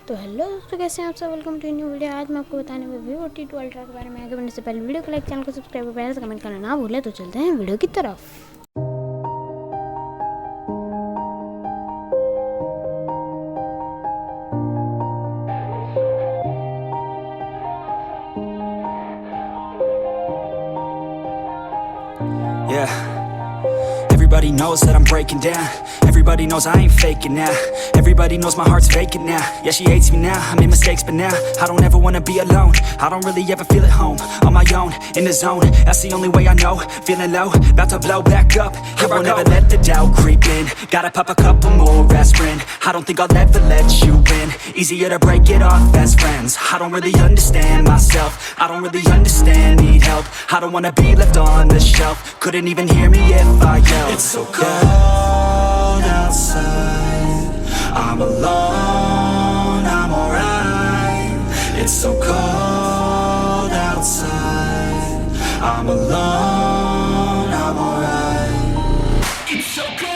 तो हेलो दोस्तों, कैसे हैं आप सब। Welcome to new video. आज मैं आपको बताने वाला वीवो T2 अल्ट्रा के बारे में। आगे बढ़ने से पहले वीडियो को लाइक, चैनल को सब्सक्राइब और प्यार से कमेंट करना ना भूलें। तो चलते हैं वीडियो की तरफ। Yeah. Everybody knows that I'm breaking down. Everybody knows I ain't faking now. Everybody knows my heart's vacant now. Yeah, she hates me now, I made mistakes but now I don't ever wanna be alone. I don't really ever feel at home. On my own, in the zone, that's the only way I know. Feeling low, about to blow back up. I won't ever let the doubt creep in. Gotta pop a couple more aspirin. I don't think I'll ever let you in. Easier to break it off best friends. I don't really understand myself. I don't really understand, need help. I don't wanna be left on the shelf. Couldn't even hear me if I yelled. It's so cold outside, I'm alone, I'm alright. It's so cold outside, I'm alone, I'm alright. It's so cold.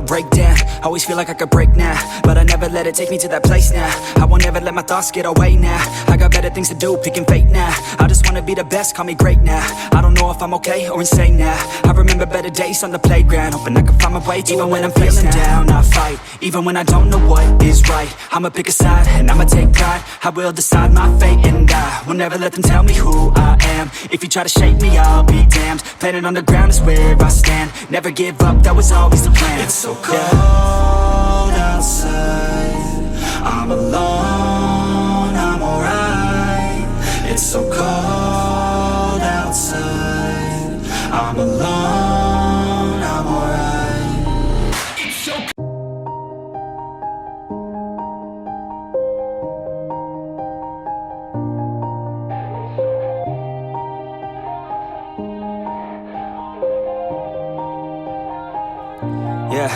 Break down, always feel like I could break now, but I never let it take me to that place now. I won't ever let my thoughts get away now. I got better things to do, picking fate now. I just wanna be the best, call me great now. I don't know if I'm okay or insane now. I remember better days on the playground, hoping I can find my way to even when I'm feeling down, I fight, even when I don't know what is right. I'ma pick a side, and I'ma take pride. I will decide my fate, and I will never let them tell me who I am. If you try to shake me, I'll be damned. Planet on the ground is where I stand. Never give up, that was always the plan. It's so cold outside, I'm alone, I'm alright. It's so cold outside, I'm alone, I'm alright. It's so Yeah.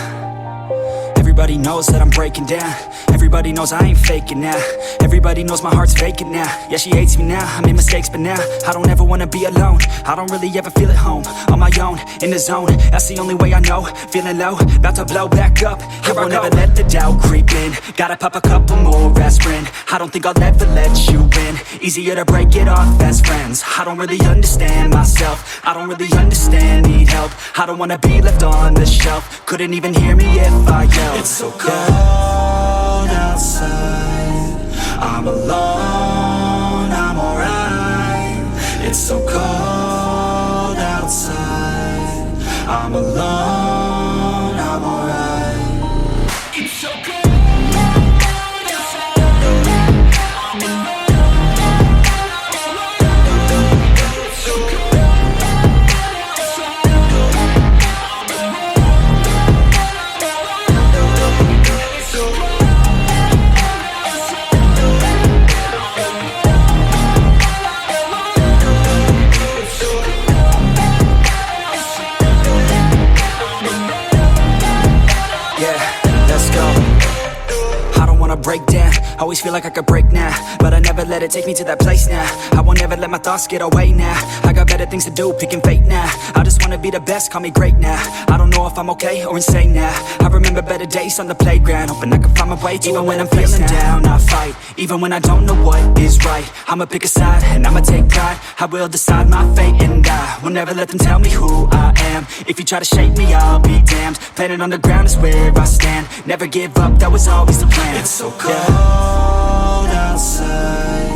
Everybody knows that I'm breaking down. Everybody knows I ain't faking now. Everybody knows my heart's vacant now. Yeah, she hates me now, I made mistakes but now I don't ever wanna be alone. I don't really ever feel at home. On my own, in the zone, that's the only way I know. Feeling low, about to blow back up. I won't ever let the doubt creep in. Gotta pop a couple more aspirin. I don't think I'll ever let you in. Easier to break it off best friends. I don't really understand myself. I don't really understand, need help. I don't wanna be left on the shelf. Couldn't even hear me if I yelled. It's so cold outside, I'm alone, I'm alright. It's so cold outside, I'm alone, I'm alright. It's so cold. Break down, always feel like I could break now, but I never let it take me to that place now. I won't ever let my thoughts get away now. I got better things to do, picking fate now. I just wanna be the best, call me great now. I don't know if I'm okay or insane now. I remember better days on the playground, hoping I can find my way to even when I'm feeling down, I fight, even when I don't know what is right. I'ma pick a side, and I'ma take pride. I will decide my fate, and I will never let them tell me who I am. If you try to shake me, I'll be damned. Planet on the ground is where I stand. Never give up, that was always the plan. It's so cold outside,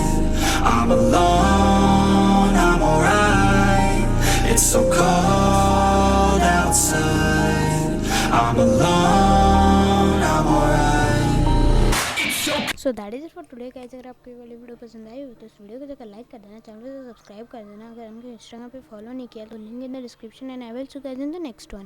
I'm alone, I'm alright. It's so cold outside, I'm alone, I'm alright. So that is it for today guys. अगर आपको ये वाली video पसंद आई हो तो इस video को जाकर लाइक कर देना, चैनल को सब्सक्राइब कर देना। अगर हमको इंस्टाग्राम पे फॉलो नहीं किया तो link in the description, and I will see you guys in the next one.